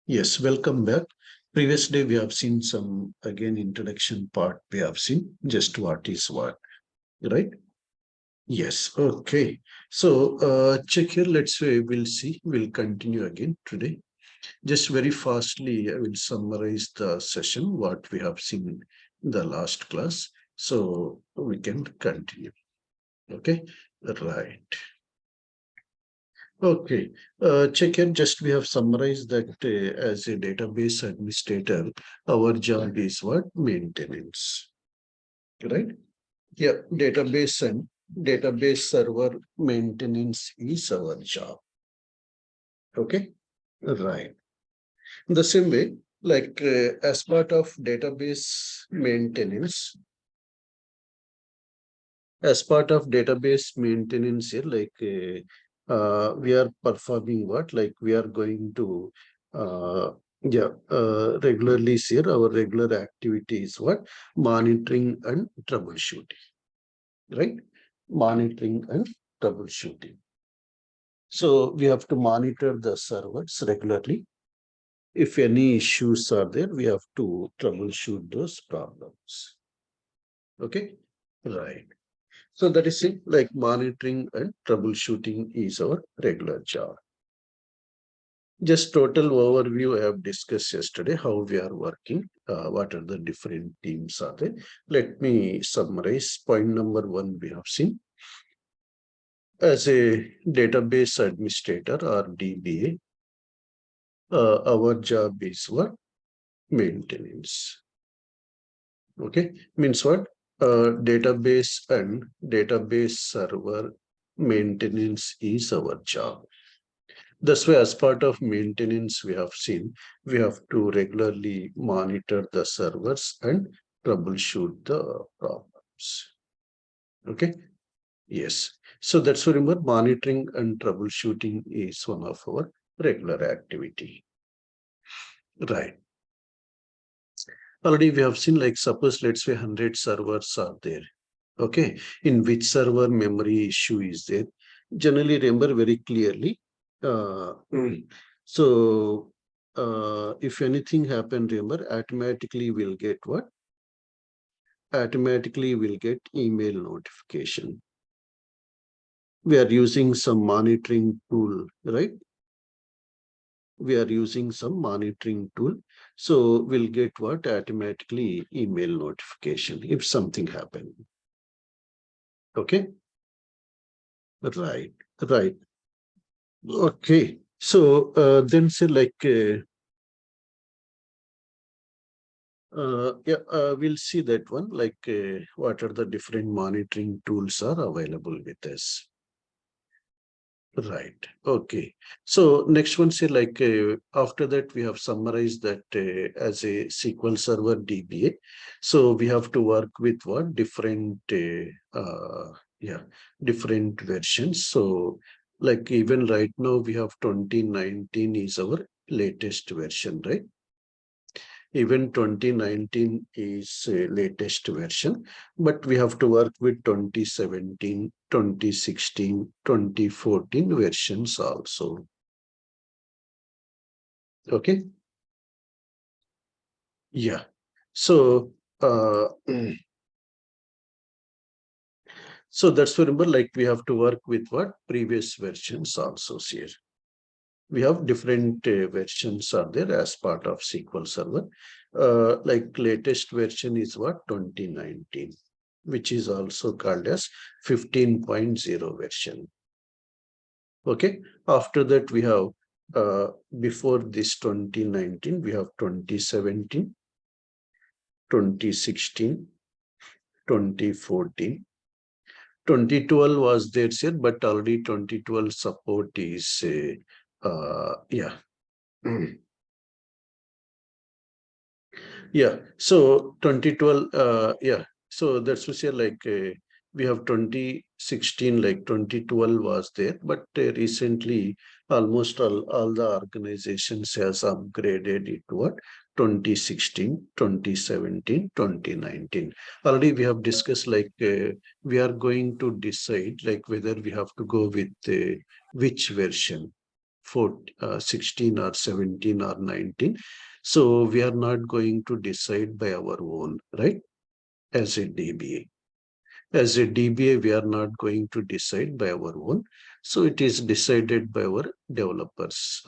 Yes, welcome back. Previous day we have seen some again introduction part we have seen just what is what, right? Yes, okay. So check here, let's say we'll see, we'll continue again today. Just very fastly, I will summarize the session, what we have seen in the last class. So we can continue. Okay, right. Okay, check here. Just we have summarized that as a database administrator, our job is what? Maintenance, right? Yeah, database and database server maintenance is our job. Okay, right. The same way, like as part of database maintenance, as part of database maintenance here, like we are performing what? Like we are going to regularly here our regular activity is what? Monitoring and troubleshooting, right? Monitoring and troubleshooting. So we have to monitor the servers regularly. If any issues are there, we have to troubleshoot those problems. Okay, right. So that is it, like monitoring and troubleshooting is our regular job. Just total overview I have discussed yesterday, how we are working, what are the different teams are there. Let me summarize. Point number one we have seen. As a database administrator or DBA, our job is what? Maintenance. Okay, means what? Database and database server maintenance is our job. That's why, as part of maintenance, we have seen we have to regularly monitor the servers and troubleshoot the problems. Okay, yes. So that's why remember monitoring and troubleshooting is one of our regular activity. Right. Already we have seen, like suppose let's say 100 servers are there. Okay, in which server memory issue is there. Generally remember very clearly. So if anything happen, remember automatically we'll get what? Automatically we'll get email notification. We are using some monitoring tool, right? We are using some monitoring tool. So we'll get what? Automatically email notification if something happened. Okay, right, right. Okay. So then say like we'll see that one, like what are the different monitoring tools are available with us. Right. Okay. So next one, say like after that, we have summarized that as a SQL Server DBA. So we have to work with what? Different, different versions. So like even right now, we have 2019 is our latest version, right? Even 2019 is a latest version, but we have to work with 2017, 2016, 2014 versions also. Okay. Yeah. So, so that's remember, like we have to work with what? Previous versions also here. We have different versions are there as part of SQL Server. Like latest version is what? 2019, which is also called as 15.0 version. Okay. After that, we have before this 2019, we have 2017, 2016, 2014. 2012 was there, sir, but already 2012 support is yeah. Yeah, so 2012, yeah, so that's what say like we have 2016, like 2012 was there, but recently almost all the organizations has upgraded it to what? 2016, 2017, 2019. Already we have discussed like we are going to decide like whether we have to go with which version 16 or 17 or 19. So we are not going to decide by our own, right? As a DBA. As a DBA, we are not going to decide by our own. So it is decided by our developers,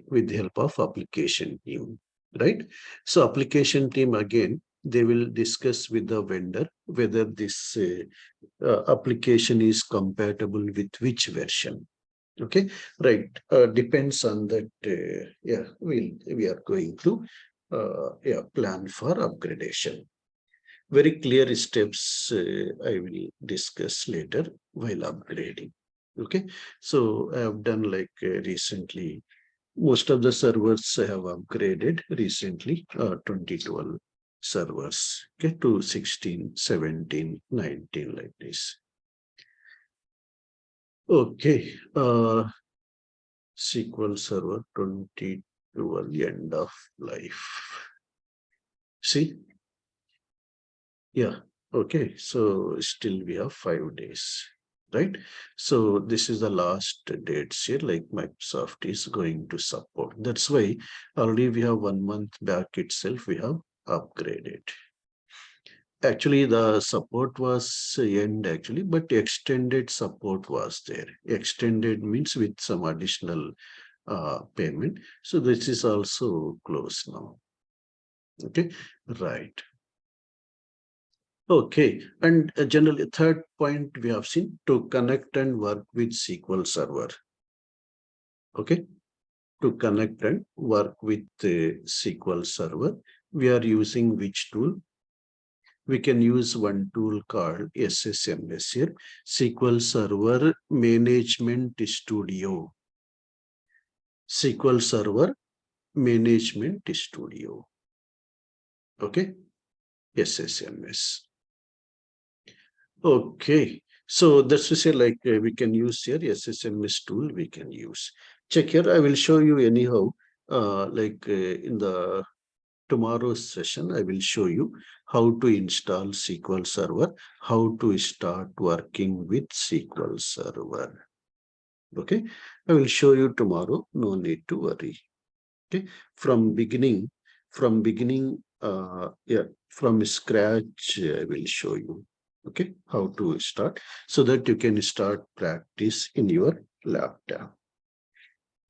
with the help of application team, right? So application team, again, they will discuss with the vendor whether this application is compatible with which version. Okay, right. Depends on that. Yeah, we are going to plan for upgradation. Very clear steps I will discuss later while upgrading. Okay, so I have done like recently. Most of the servers I have upgraded recently, 2012 servers, okay, to 16, 17, 19 like this. Okay, SQL Server 2012 end of life. See, yeah, okay, so still we have 5 days, right? So this is the last dates here, like Microsoft is going to support. That's why already we have 1 month back itself, we have upgraded. Actually, the support was end actually, but extended support was there. Extended means with some additional payment. So this is also closed now. Okay, right. Okay, and generally third point we have seen to connect and work with SQL Server. Okay, to connect and work with the SQL Server, we are using which tool? We can use one tool called SSMS here, SQL Server Management Studio. SQL Server Management Studio. Okay, SSMS. Okay, so that's to say like we can use here SSMS tool we can use. Check here, I will show you anyhow, in the tomorrow's session, I will show you how to install SQL Server, how to start working with SQL Server. Okay, I will show you tomorrow, no need to worry. Okay, from beginning, from scratch, I will show you. Okay, how to start so that you can start practice in your laptop.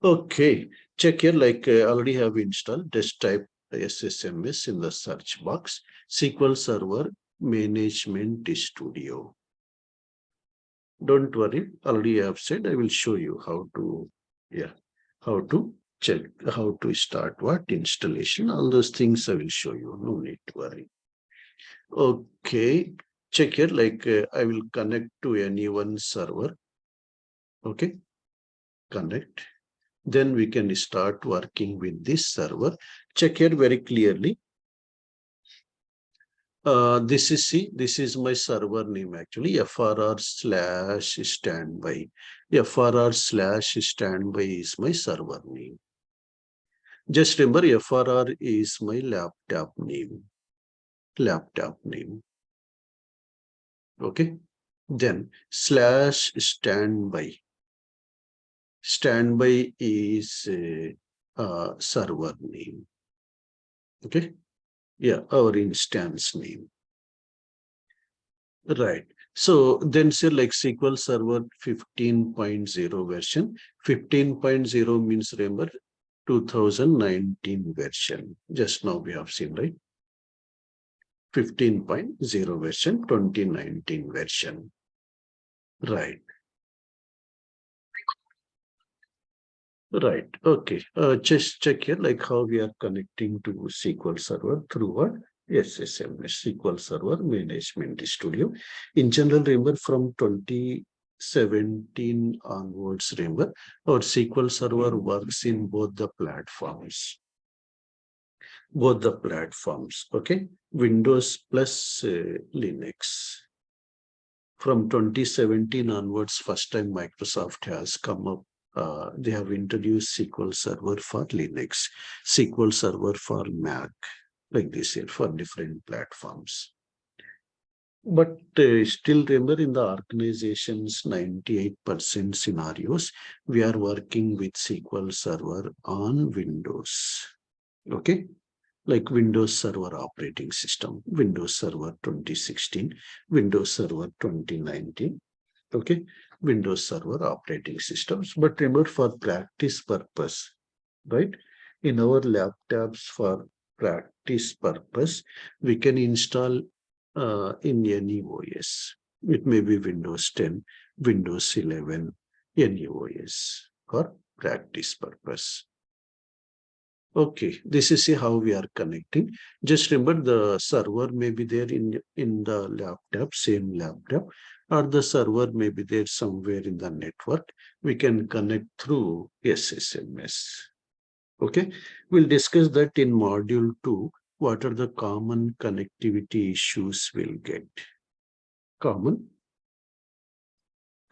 Okay, check here, like already have installed. Just type SSMS in the search box, SQL Server Management Studio. Don't worry, already I have said I will show you how to, how to check, how to start what installation, all those things I will show you. No need to worry. Okay, check here, like I will connect to any one server. Okay, connect. Then we can start working with this server. Check here very clearly. This is my server name actually, FRR/standby. FRR/standby is my server name. Just remember, FRR is my laptop name. Okay. Then /standby. Standby is server name. Okay. Yeah, our instance name. Right. So then say like SQL Server 15.0 version. 15.0 means remember 2019 version. Just now we have seen, right? 15.0 version, 2019 version. Right. Right. Okay. Just check here like how we are connecting to SQL Server through what? SSMS, SQL Server Management Studio. In general, remember from 2017 onwards, remember our SQL Server works in both the platforms. Okay. Windows plus Linux. From 2017 onwards, first time Microsoft has come up. They have introduced SQL Server for Linux, SQL Server for Mac, like this here for different platforms. But still remember, in the organization's 98% scenarios, we are working with SQL Server on Windows. Okay, like Windows Server operating system, Windows Server 2016, Windows Server 2019. Okay, Windows Server operating systems. But remember, for practice purpose, right? In our laptops, for practice purpose, we can install in any OS. It may be Windows 10, Windows 11, any OS for practice purpose. Okay, this is how we are connecting. Just remember, the server may be there in the laptop, same laptop, or the server may be there somewhere in the network. We can connect through SSMS. Okay, we'll discuss that in module 2. What are the common connectivity issues we'll get? Common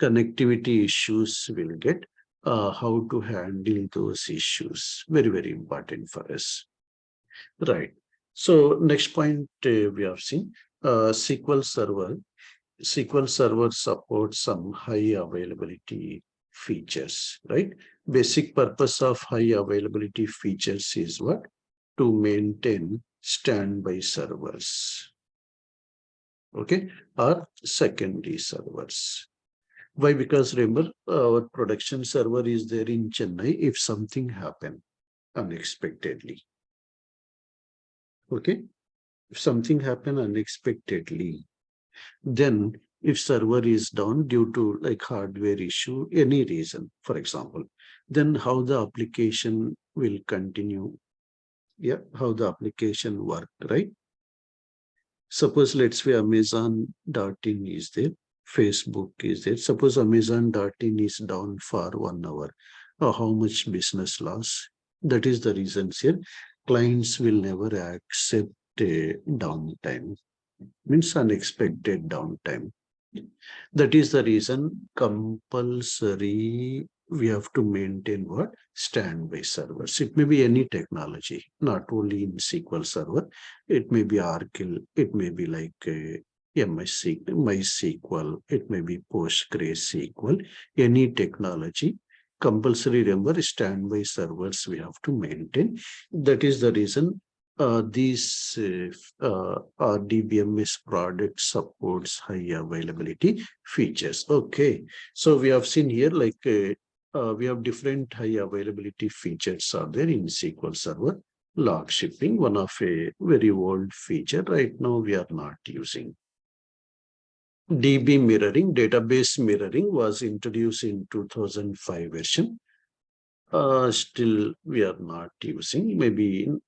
connectivity issues we'll get. How to handle those issues. Very, very important for us. Right. So next point we have seen SQL Server. SQL Server supports some high availability features, right? Basic purpose of high availability features is what? To maintain standby servers, okay, or secondary servers. Why? Because remember, our production server is there in Chennai. If something happen unexpectedly, okay, if something happen unexpectedly, then if server is down due to like hardware issue, any reason, for example, then how the application will continue? Yeah, how the application work, right? Suppose let's say Amazon.in is there, Facebook is there. Suppose Amazon.in is down for 1 hour. How much business loss? That is the reason here. Clients will never accept downtime, means unexpected downtime. That is the reason compulsory we have to maintain what? Standby servers. It may be any technology, not only in SQL Server. It may be Oracle. It may be like MSC, MySQL. It may be PostgreSQL. Any technology. Compulsory, remember, standby servers we have to maintain. That is the reason these DBMS product supports high availability features. Okay, so we have seen here like we have different high availability features are there in SQL Server. Log shipping, one of a very old feature. Right now we are not using. DB mirroring, database mirroring, was introduced in 2005 version. Still we are not using. Maybe in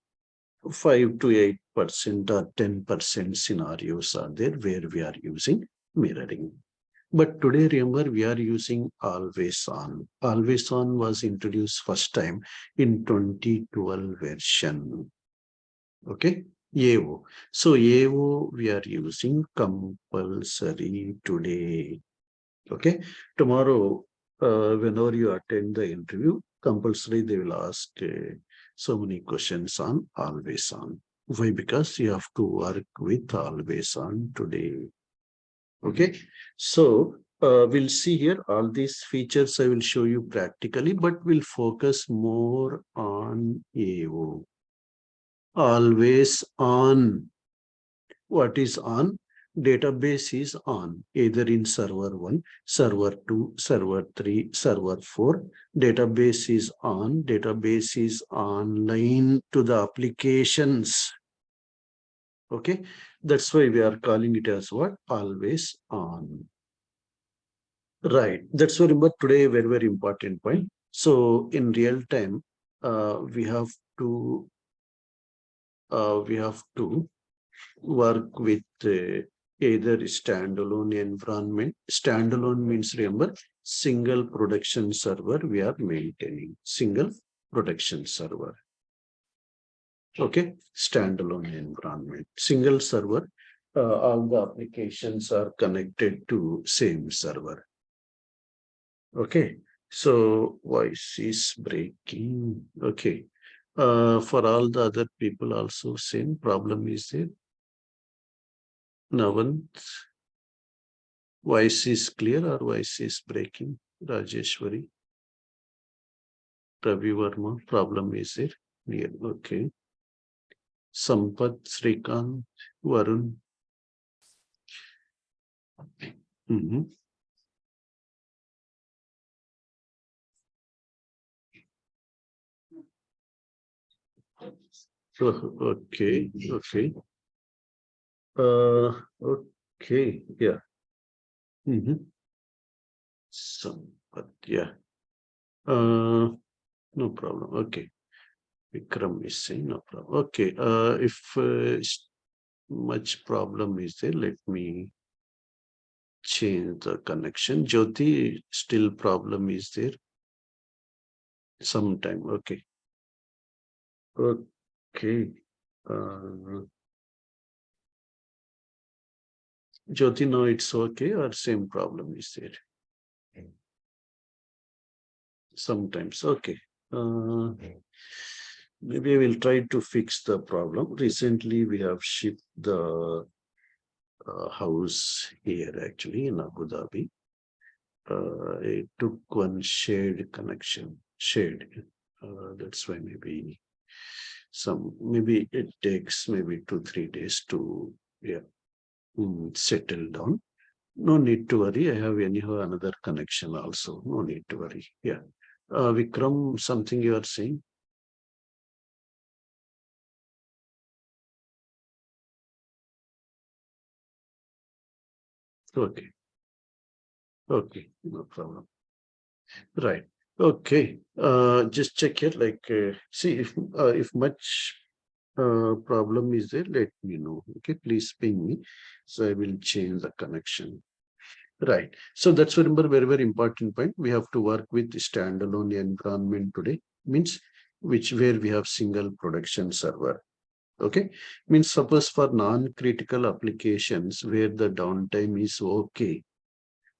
5 to 8% or 10% scenarios are there where we are using mirroring. But today, remember, we are using always on. Always on was introduced first time in 2012 version. Okay, AO. So AO we are using compulsory today. Okay, tomorrow, whenever you attend the interview, compulsory they will ask so many questions on always on. Why? Because you have to work with always on today. Okay, so we'll see here all these features I will show you practically, but we'll focus more on AO. Always on. What is on? Database is on, either in server 1, server 2, server 3, server 4. Database is on. Database is online to the applications. Okay, that's why we are calling it as what? Always on. Right, that's very much today very, very important point. So in real time, we have to work with either standalone environment. Standalone means, remember, single production server we are maintaining. Single production server. Okay, standalone environment. Single server, all the applications are connected to same server. Okay, so voice is breaking. Okay, for all the other people also same problem is there. Navan, Voice is clear or voice is breaking? Rajeshwari, Ravi Verma, problem is there? Clear. Okay. Sampath, Srikant, Varun. Mm-hmm. Okay, okay. Okay, yeah. Mm-hmm. Sampath, yeah. Uh, no problem. Okay. Vikram is saying no problem. Okay. If much problem is there, let me change the connection. Jyoti, still problem is there? Sometime. Okay. Okay. Uh, Jyoti, no, it's okay, or same problem is there? Sometimes. Okay. Uh, Maybe I will try to fix the problem. Recently, we have shipped the house here actually in Abu Dhabi. It took one shared connection, shared. That's why maybe it takes maybe 2 3 days to, yeah, settle down. No need to worry. I have anyhow another connection also. No need to worry. Yeah. Vikram, something you are saying? Okay. Okay. No problem. Right. Okay. Just check here. Like, see if much problem is there, let me know. Okay, please ping me. So I will change the connection. Right. So that's remember very, very important point. We have to work with standalone environment today. Means which where we have single production server. Okay. Means suppose for non-critical applications where the downtime is okay.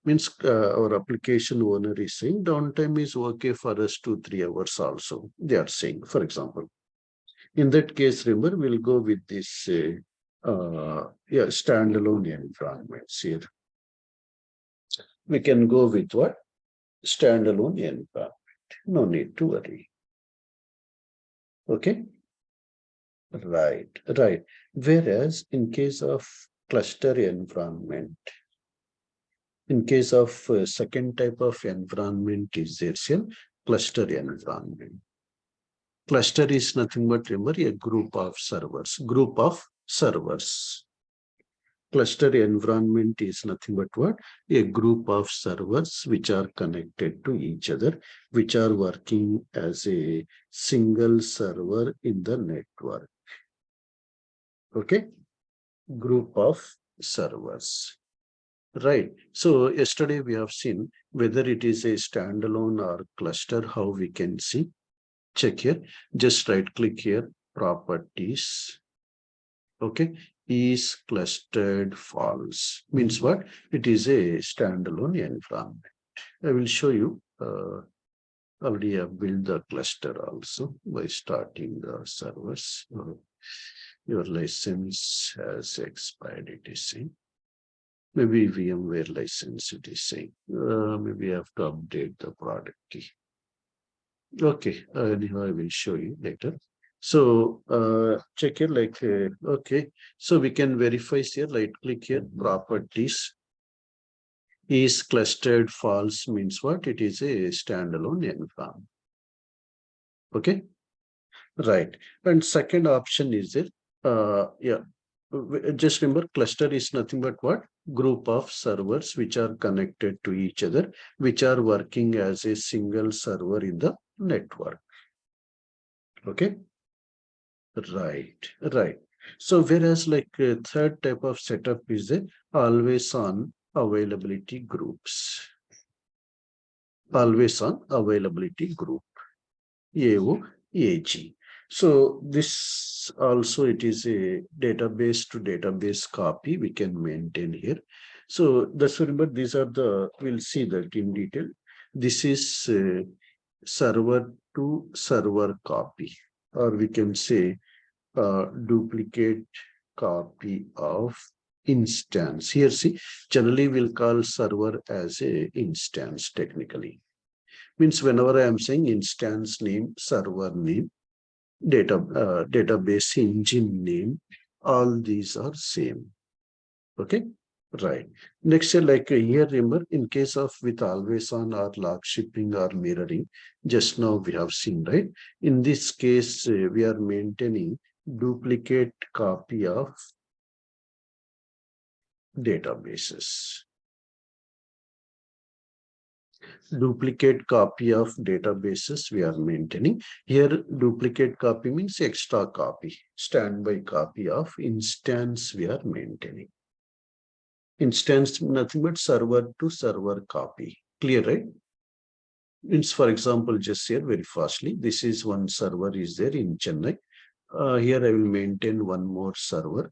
Means our application owner is saying downtime is okay for us 2 3 hours also. They are saying, for example. In that case, remember, we'll go with this yeah, standalone environments here. We can go with what? Standalone environment. No need to worry. Okay? Right, right. Whereas in case of cluster environment, in case of second type of environment is there, cluster environment. Cluster is nothing but remember a group of servers, group of servers. Cluster environment is nothing but what? A group of servers which are connected to each other, which are working as a single server in the network. Okay? Group of servers. Right. So yesterday we have seen whether it is a standalone or cluster, how we can see. Check here. Just right click here, properties. Okay, is clustered false means what? It is a standalone environment. I will show you. Already I have built the cluster also by starting the servers. Your license has expired, it is saying. Maybe VMware license, it is saying. Maybe I have to update the product key. Okay, anyhow, I will show you later. So check here like, okay, so we can verify here, right click here, properties is clustered false means what? It is a standalone environment. Okay, right. And second option is there, yeah, just remember cluster is nothing but what? Group of servers which are connected to each other, which are working as a single server in the network. Okay. Right, right. So whereas like third type of setup is a always on availability groups. Always on availability group. AO, AG. So this also it is a database to database copy we can maintain here. So that's remember these are the, we'll see that in detail. This is server to server copy, or we can say duplicate copy of instance. Here, see, generally we'll call server as a instance technically. Means whenever I am saying instance name, server name, database engine name, all these are same. Okay, right. Next, here, remember, in case of with always on or lock shipping or mirroring, just now we have seen, right? In this case, we are maintaining duplicate copy of databases. Duplicate copy of databases we are maintaining. Here, duplicate copy means extra copy, standby copy of instance we are maintaining. Instance, nothing but server to server copy. Clear, right? Means, for example, just here very fastly, this is one server is there in Chennai. Here I will maintain one more server.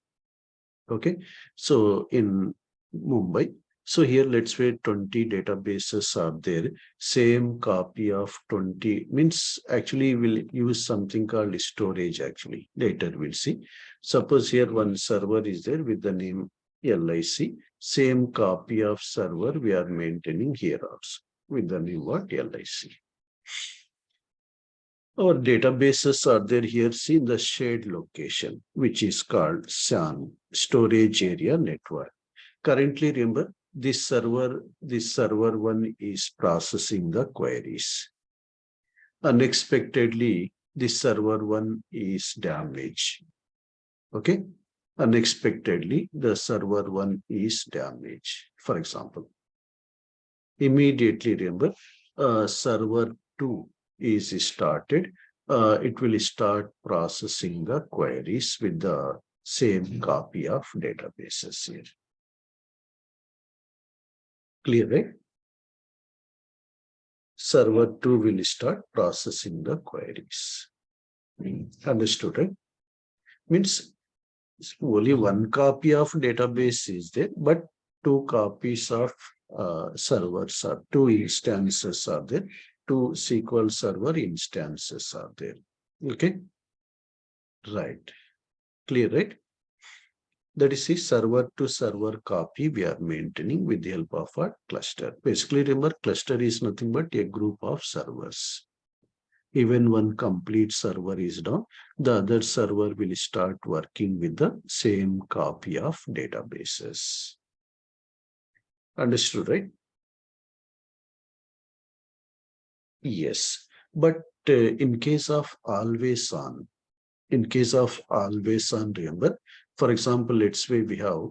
Okay, so in Mumbai. So here, let's say 20 databases are there. Same copy of 20 means actually we'll use something called storage actually. Later we'll see. Suppose here one server is there with the name LIC. Same copy of server we are maintaining here also with the name what LIC. Our databases are there here, see in the shared location, which is called SAN, Storage Area Network. Currently, remember, this server one is processing the queries. Unexpectedly, this server one is damaged. Okay? Unexpectedly, the server one is damaged. For example, immediately remember, server 2 is started. It will start processing the queries with the same copy of databases here. Clear, right? Server 2 will start processing the queries. Understood, right? Means only one copy of database is there, but two copies of servers are, two instances are there, two SQL Server instances are there. Okay, right. Clear, right? That is the server to server copy we are maintaining with the help of a cluster. Basically, remember, cluster is nothing but a group of servers. Even one complete server is down, the other server will start working with the same copy of databases. Understood, right? Yes, but in case of always on, remember, for example, let's say we have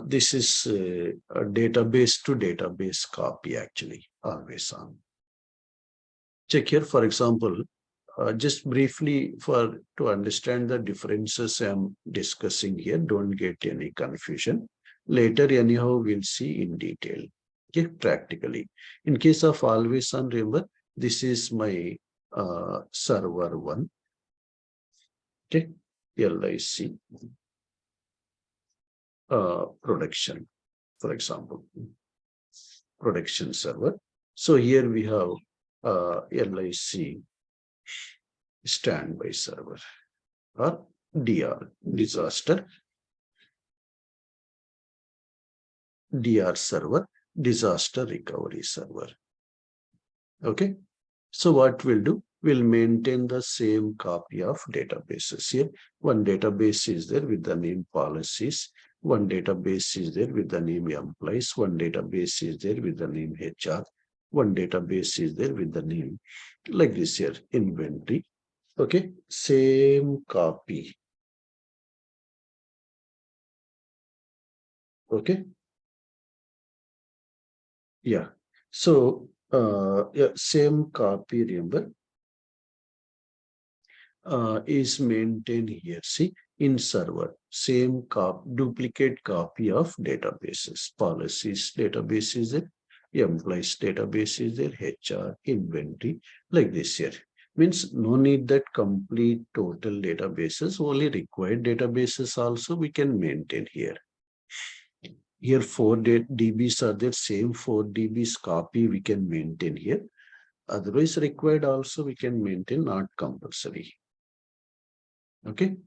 this is a database to database copy actually, always on. Check here, for example, just briefly to understand the differences I'm discussing here, don't get any confusion. Later, anyhow, we'll see in detail. Okay, practically. In case of always on, remember, this is my server 1. Okay, LIC production, for example, production server. So here we have LIC standby server or DR, disaster server, disaster recovery server. Okay, so what we'll do, we'll maintain the same copy of databases here. One database is there with the name policies, one database is there with the name employees, one database is there with the name HR, one database is there with the name like this here, inventory. Okay, same copy. Okay, yeah, so yeah, same copy, remember, is maintained here. See, in server, same duplicate copy of databases, policies database is there, employees database is there, HR, inventory, like this here. Means no need that complete total databases, only required databases also we can maintain here. Here 4 DBs are there, same 4 DBs copy we can maintain here. Otherwise required also we can maintain, not compulsory. Okay,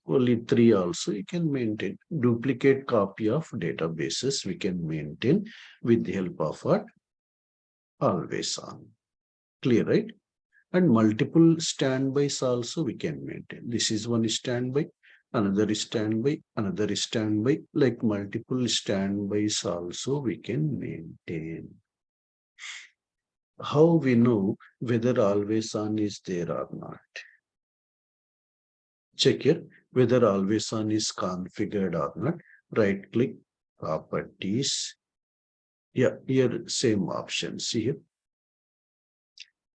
only 3 also you can maintain. Duplicate copy of databases we can maintain with the help of what? Always on. Clear, right? And multiple standbys also we can maintain. This is one standby, another is standby, another is standby. Like multiple standbys also we can maintain. How we know whether always on is there or not? Check here whether always on is configured or not. Right click, properties. Yeah, here same option. See here.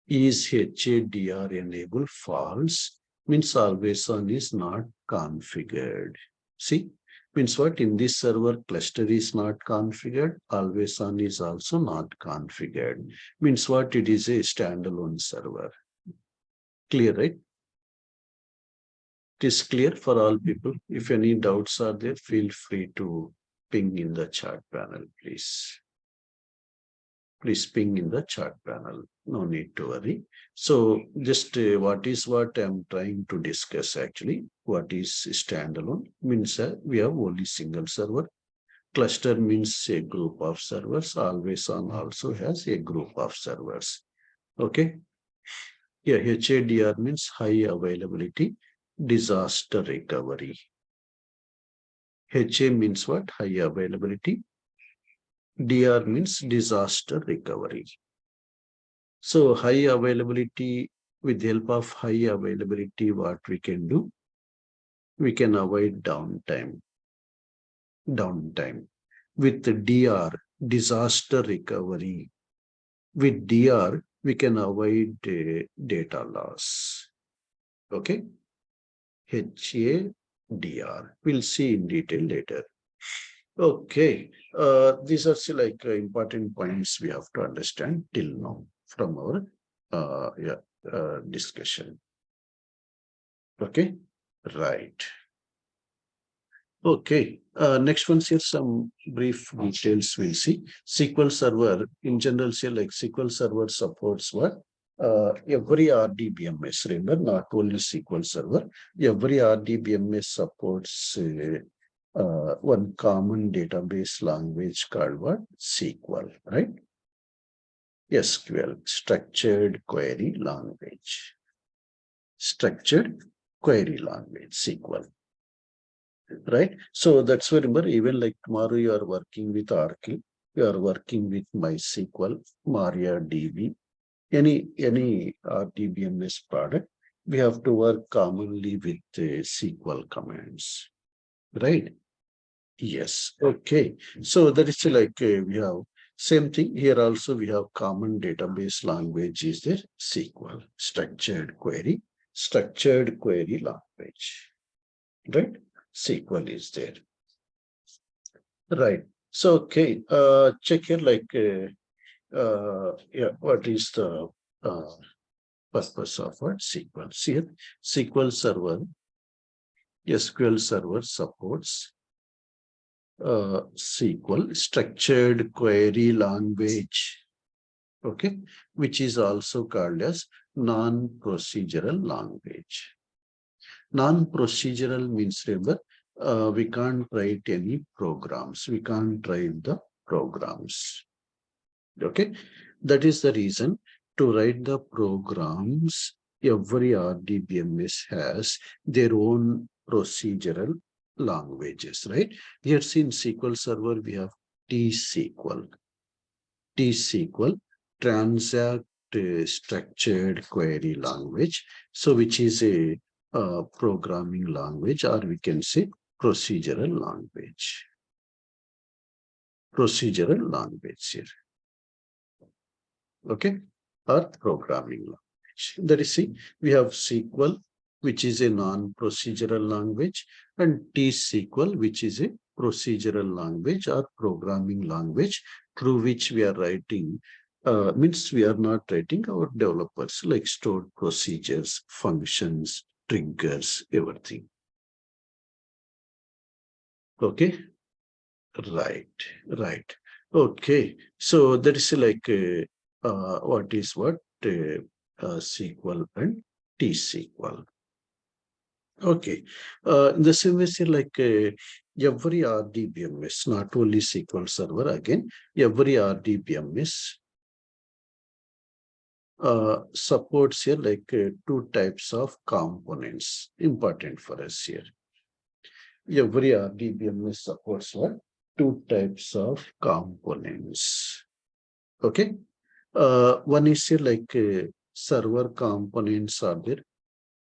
Is HADR enabled? False. Means always on is not configured. See, means what? In this server, cluster is not configured. Always on is also not configured. Means what? It is a standalone server. Clear, right? It is clear for all people. If any doubts are there, feel free to ping in the chat panel, please. Please ping in the chat panel. No need to worry. So just what I'm trying to discuss actually. What is standalone? Means we have only single server. Cluster means a group of servers. Always on also has a group of servers. Okay. Yeah, HADR means high availability, disaster recovery. HA means what? High availability. DR means disaster recovery. So high availability, with the help of high availability, what we can do? We can avoid downtime. With the DR, disaster recovery. With DR, we can avoid data loss. Okay. HADR. We'll see in detail later. Okay. These are still like important points we have to understand till now from our discussion. Okay. Right. Okay. Next one's here some brief details we'll see. SQL Server in general, say like SQL Server supports what? Every RDBMS, remember, not only SQL Server. Every RDBMS supports one common database language called what? SQL, right? SQL, Structured Query Language. Structured Query Language, SQL. Right? So that's why remember, even like tomorrow you are working with Oracle, you are working with MySQL, MariaDB, any RDBMS product, we have to work commonly with SQL commands. Right? Yes. Okay. So that is like we have same thing here also. We have common database language is there SQL, structured query language. Right? SQL is there. Right. So okay. Check here like what is the purpose of what? SQL? See here, SQL Server supports SQL, structured query language, okay, which is also called as non-procedural language. Non-procedural means, remember, we can't write any programs. We can't write the programs. Okay, that is the reason to write the programs. Every RDBMS has their own procedural languages, right? Here in SQL Server, we have T-SQL, Transact Structured Query Language. So which is a programming language, or we can say procedural language. Procedural language here. Okay, or programming language. That is, see, we have SQL, which is a non-procedural language, and T-SQL, which is a procedural language or programming language through which we are writing. Means we are not writing our developers like stored procedures, functions, triggers, everything. Okay, right. Okay, so that is like what is what SQL and T-SQL. Okay. In the same way, say like every RDBMS, not only SQL Server, again, every RDBMS supports here like two types of components. Important for us here. Every RDBMS supports what? Two types of components. Okay. One is here like server components are there.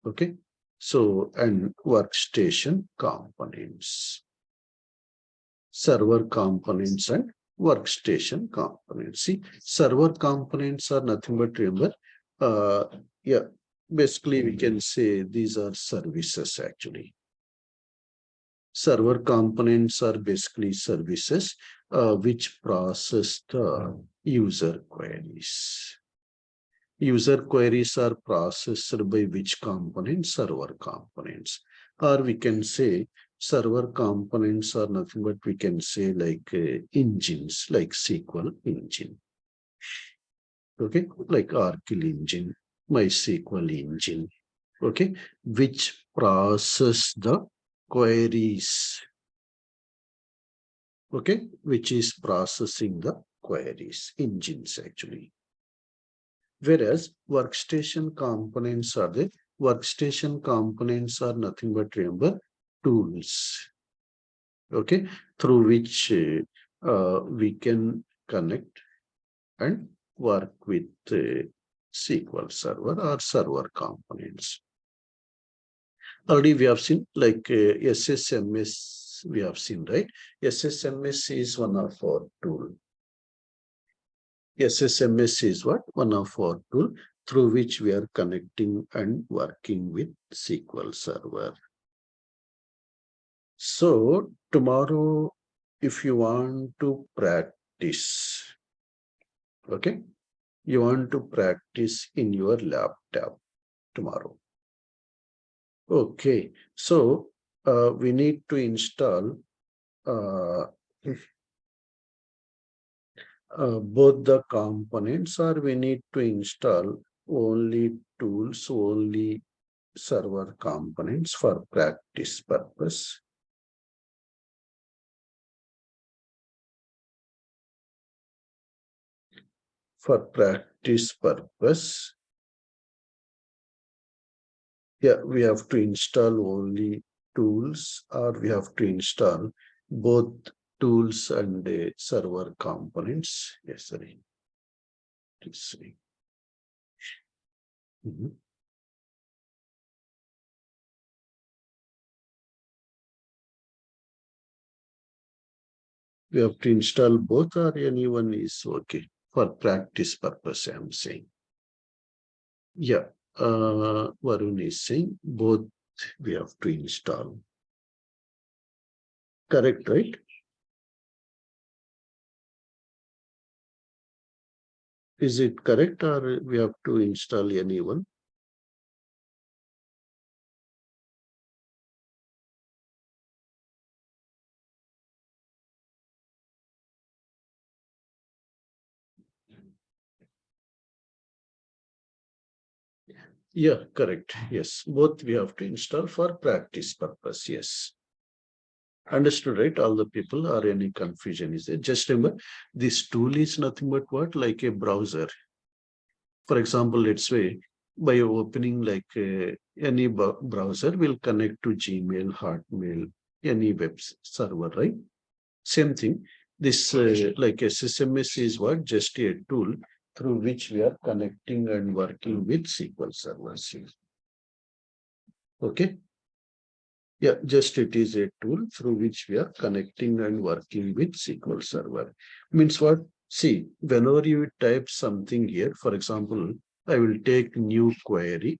Okay. So, and workstation components. Server components and workstation components. See, server components are nothing but, remember, uh, yeah, basically we can say these are services actually. Server components are basically services which process the user queries. User queries are processed by which components? Server components. Or we can say server components are nothing but we can say like engines, like SQL engine. Okay, like Oracle engine, MySQL engine. Okay, which process the queries. Okay, which is processing the queries, engines actually. Whereas workstation components are the workstation components are nothing but, remember, tools. Okay, through which we can connect and work with SQL Server or server components. Already we have seen like SSMS, we have seen, right? SSMS is one of our tool. SSMS is what? One of our tool through which we are connecting and working with SQL Server. So tomorrow, if you want to practice, okay, you want to practice in your laptop tomorrow. Okay, so we need to install uh, both the components, or we need to install only tools, only server components for practice purpose. For practice purpose, yeah, we have to install only tools, or we have to install both tools and server components. Yes, sorry. Sorry. We have to install both, or anyone is okay for practice purpose, I'm saying. Yeah, Varun is saying both we have to install. Correct, right? Is it correct, or we have to install anyone? Yeah, correct. Yes, both we have to install for practice purpose. Yes. Understood, right? All the people, or any confusion is there? Just remember, this tool is nothing but what? Like a browser. For example, let's say by opening like any browser will connect to Gmail, Hotmail, any web server, right? Same thing. This like SSMS is what? Just a tool through which we are connecting and working with SQL servers. Okay. Yeah, just it is a tool through which we are connecting and working with SQL Server. Means what? See, whenever you type something here, for example, I will take new query.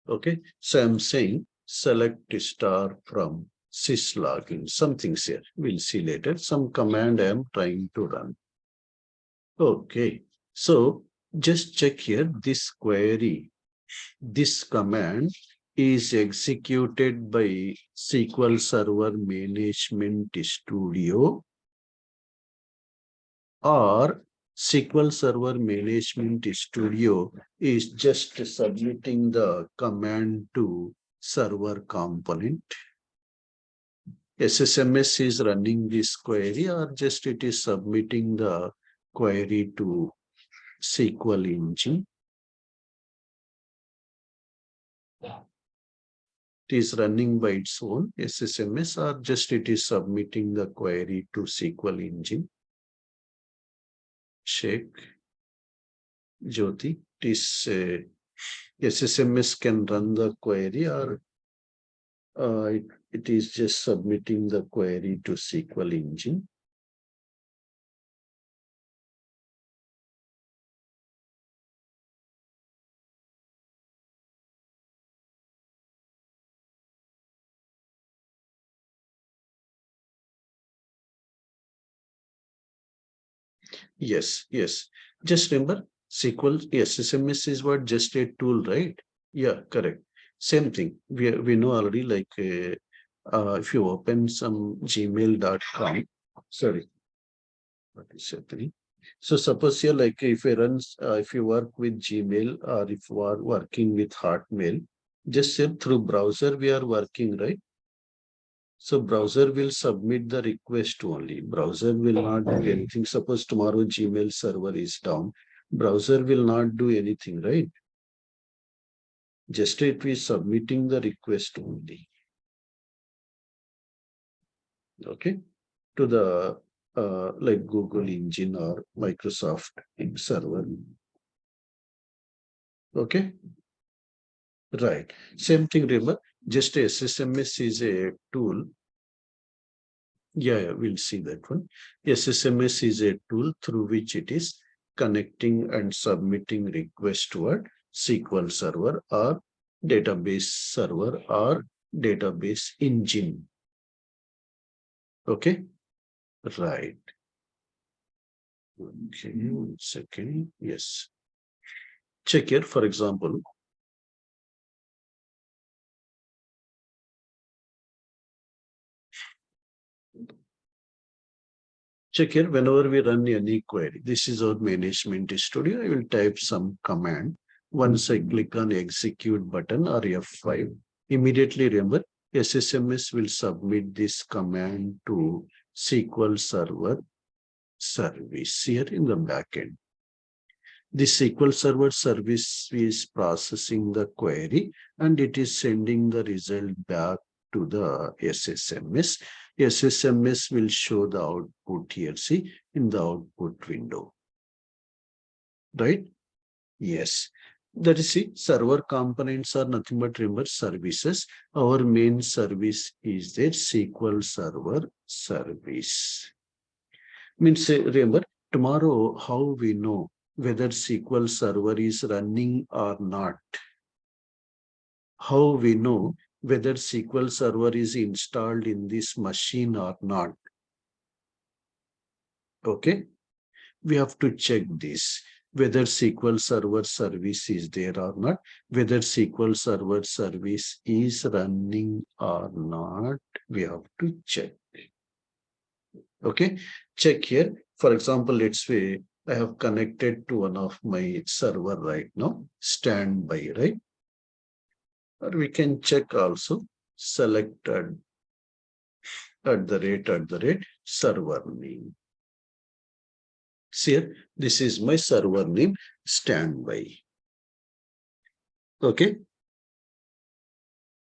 Okay, so I'm saying select star from syslogin. Something's here. We'll see later. Some command I am trying to run. Okay, so just check here this query. This command is executed by SQL Server Management Studio, or SQL Server Management Studio is just submitting the command to server component. SSMS is running this query, or just it is submitting the query to SQL engine. It is running by its own SSMS, or just it is submitting the query to SQL engine. Check. Jyoti, it is SSMS can run the query, or it is just submitting the query to SQL engine. Yes, yes. Just remember, SQL SSMS is what, just a tool, right? Yeah, correct. Same thing. We know already. Like if you open some gmail.com, sorry, what is happening? So suppose here, like if you work with Gmail, or if you are working with Hotmail, just say through browser we are working, right? So browser will submit the request only. Browser will not do anything. Suppose tomorrow Gmail server is down, browser will not do anything, right? Just it is submitting the request only. Okay, to the like Google engine or Microsoft server. Okay, right. Same thing, remember, just SSMS is a tool. Yeah, we'll see that one. SSMS is a tool through which it is connecting and submitting request toward SQL server or database server or database engine. Okay, right. Okay, 1 second. Yes. Check here, for example. Check here, whenever we run any query, this is our management studio. I will type some command. Once I click on execute button or F5, immediately remember SSMS will submit this command to SQL Server service here in the backend. The SQL Server service is processing the query and it is sending the result back to the SSMS. SSMS will show the output here, see, in the output window. Right? Yes. That is, see, server components are nothing but, remember, services. Our main service is the SQL Server service. Means, remember, tomorrow, how we know whether SQL Server is running or not? How we know whether SQL Server is installed in this machine or not? Okay, we have to check this, whether SQL Server service is there or not, whether SQL Server service is running or not, we have to check. Okay, check here. For example, let's say I have connected to one of my server right now, standby, right? Or we can check also, select at the rate server name. See here, this is my server name, standby. Okay,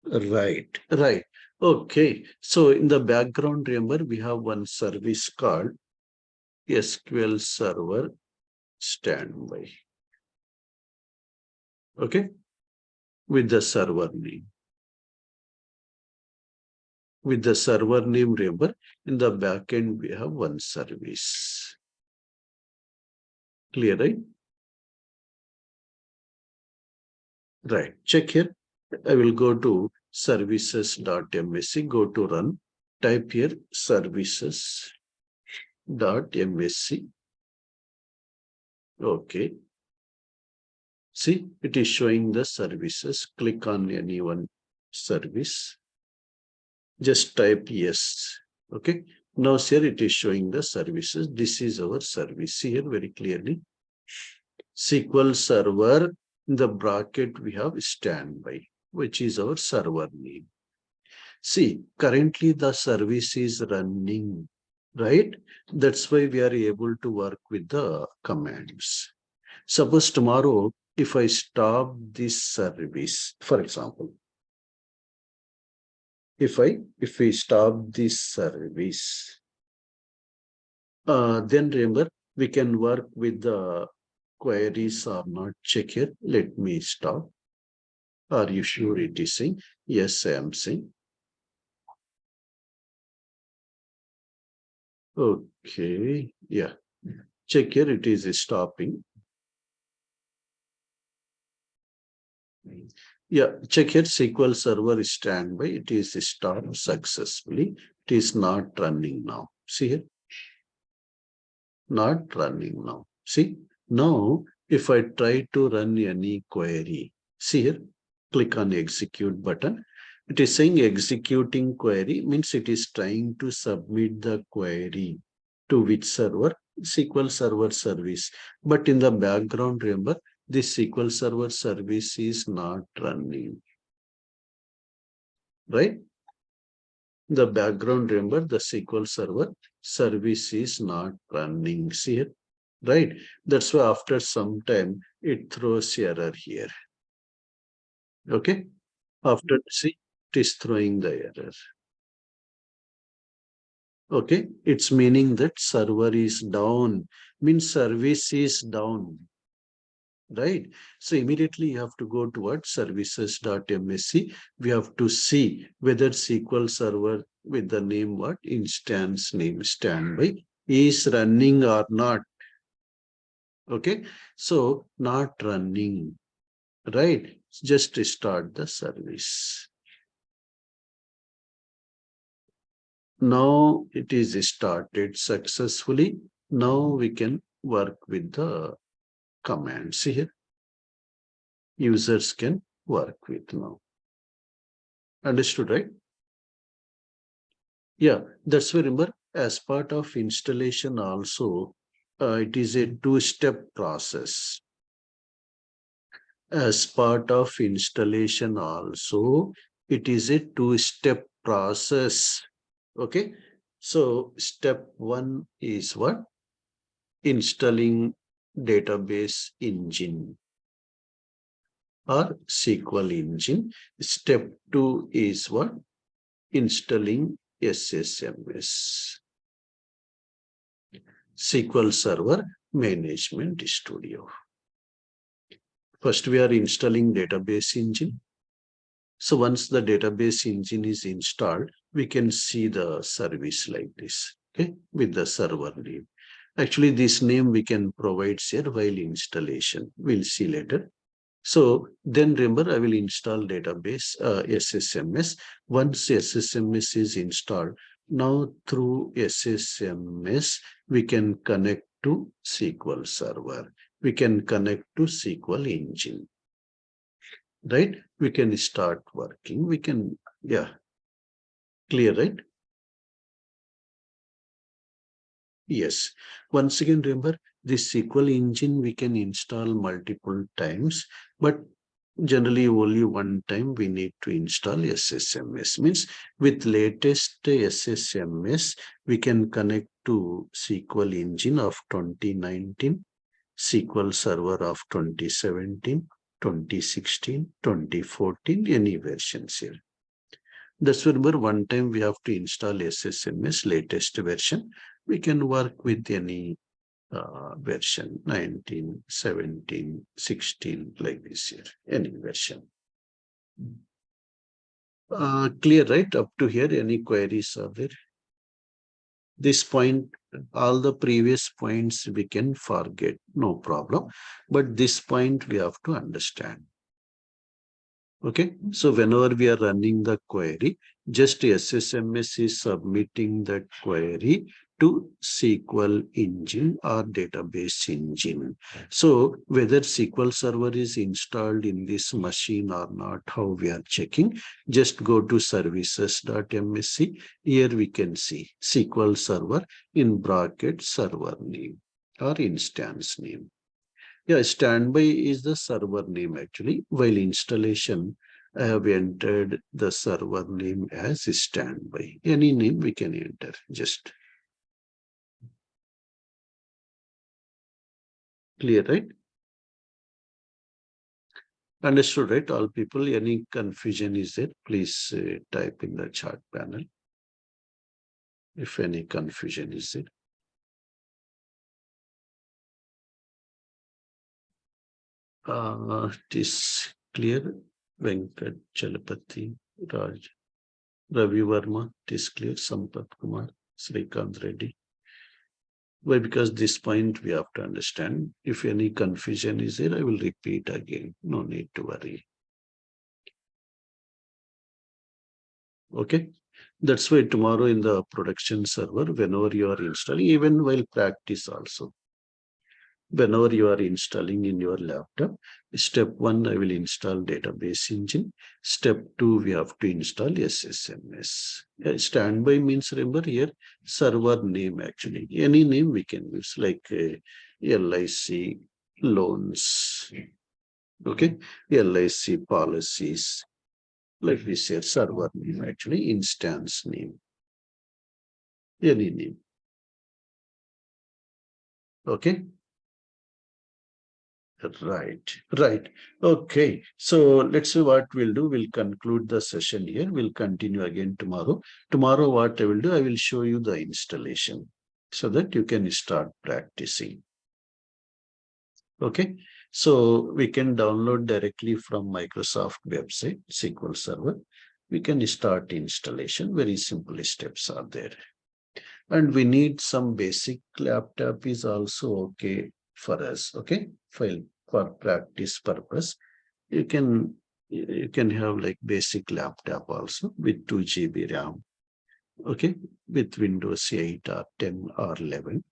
right, right. Okay, so in the background, remember, we have one service called SQL Server Standby. Okay, with the server name. With the server name, remember, in the backend, we have one service. Clear, right? Right. Check here. I will go to services.msc, go to run, type here services.msc. Okay. See, it is showing the services. Click on any one service. Just type yes. Okay. Now here it is showing the services. This is our service here very clearly. SQL Server, in the bracket we have standby, which is our server name. See, currently the service is running, right? That's why we are able to work with the commands. Suppose tomorrow, if I stop this service, for example, if we stop this service, then remember we can work with the queries or not. Check here. Let me stop. Are you sure it is saying? Yes, I am saying. Okay. Yeah. Check here. It is stopping. Yeah. Check here. SQL Server standby. It is stopped successfully. It is not running now. See here. Not running now. See, now if I try to run any query, see here, click on execute button. It is saying executing query means it is trying to submit the query to which server? SQL Server service. But in the background, remember, this SQL Server service is not running, right? The background, remember, the SQL Server service is not running. See here, right? That's why after some time it throws error here. Okay, after see, it is throwing the error. Okay, it's meaning that server is down, means service is down, right? So immediately you have to go toward services.msc. We have to see whether SQL Server with the name what instance name standby is running or not. Okay, so not running, right? Just restart the service. Now it is started successfully. Now we can work with the commands here. Users can work with now. Understood, right? Yeah, that's why remember, as part of installation also, it is a two-step process. As part of installation also, it is a two-step process. Okay, so step one is what? Installing database engine or SQL engine. Step two is what? Installing SSMS, SQL Server Management Studio. First, we are installing database engine. So once the database engine is installed, we can see the service like this, okay, with the server name. Actually, this name we can provide here while installation. We'll see later. So then remember, I will install database SSMS. Once SSMS is installed, now through SSMS, we can connect to SQL Server. We can connect to SQL engine, right? We can start working. We can, yeah, clear, right? Yes. Once again, remember this SQL engine we can install multiple times, but generally only one time we need to install SSMS. Means with latest SSMS, we can connect to SQL engine of 2019, SQL Server of 2017, 2016, 2014, any versions here. That's remember one time we have to install SSMS latest version. We can work with any version 19, 17, 16 like this here, any version. Clear, right? Up to here, any queries are there? This point, all the previous points we can forget, no problem. But this point we have to understand. Okay, so whenever we are running the query, just SSMS is submitting that query to SQL engine or database engine. So whether SQL Server is installed in this machine or not, how we are checking, just go to services.msc. Here we can see SQL Server in bracket server name or instance name. Yeah, standby is the server name actually, while installation I have entered the server name as standby. Any name we can enter, just clear, right? Understood, right? All people, any confusion is there, please type in the chat panel if any confusion is there. It is clear. Venkat Chalapati, Raj, Ravi Verma, it is clear. Sampath Kumar, Srikant Reddy. Why? Because this point we have to understand. If any confusion is there, I will repeat again. No need to worry. Okay. That's why tomorrow in the production server, whenever you are installing, even while practice also, whenever you are installing in your laptop, step 1, I will install database engine. Step 2, we have to install SSMS. Standby means, remember here, server name actually. Any name we can use, like LIC loans. Okay, LIC policies. Like we say, server name actually, instance name. Any name. Okay. Right. Okay. So let's see what we'll do. We'll conclude the session here. We'll continue again tomorrow. Tomorrow, what I will do, I will show you the installation so that you can start practicing. Okay. So we can download directly from Microsoft website, SQL Server. We can start installation. Very simple steps are there. And we need some basic laptop is also okay for us. Okay. For practice purpose, you can have like basic laptop also with 2 GB RAM. Okay, with Windows 8 or 10 or 11.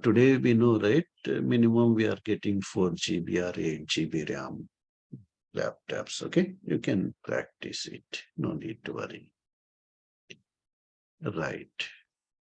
Today we know, right? Minimum we are getting 4 GB or 8 GB RAM laptops. Okay, you can practice it. No need to worry. Right.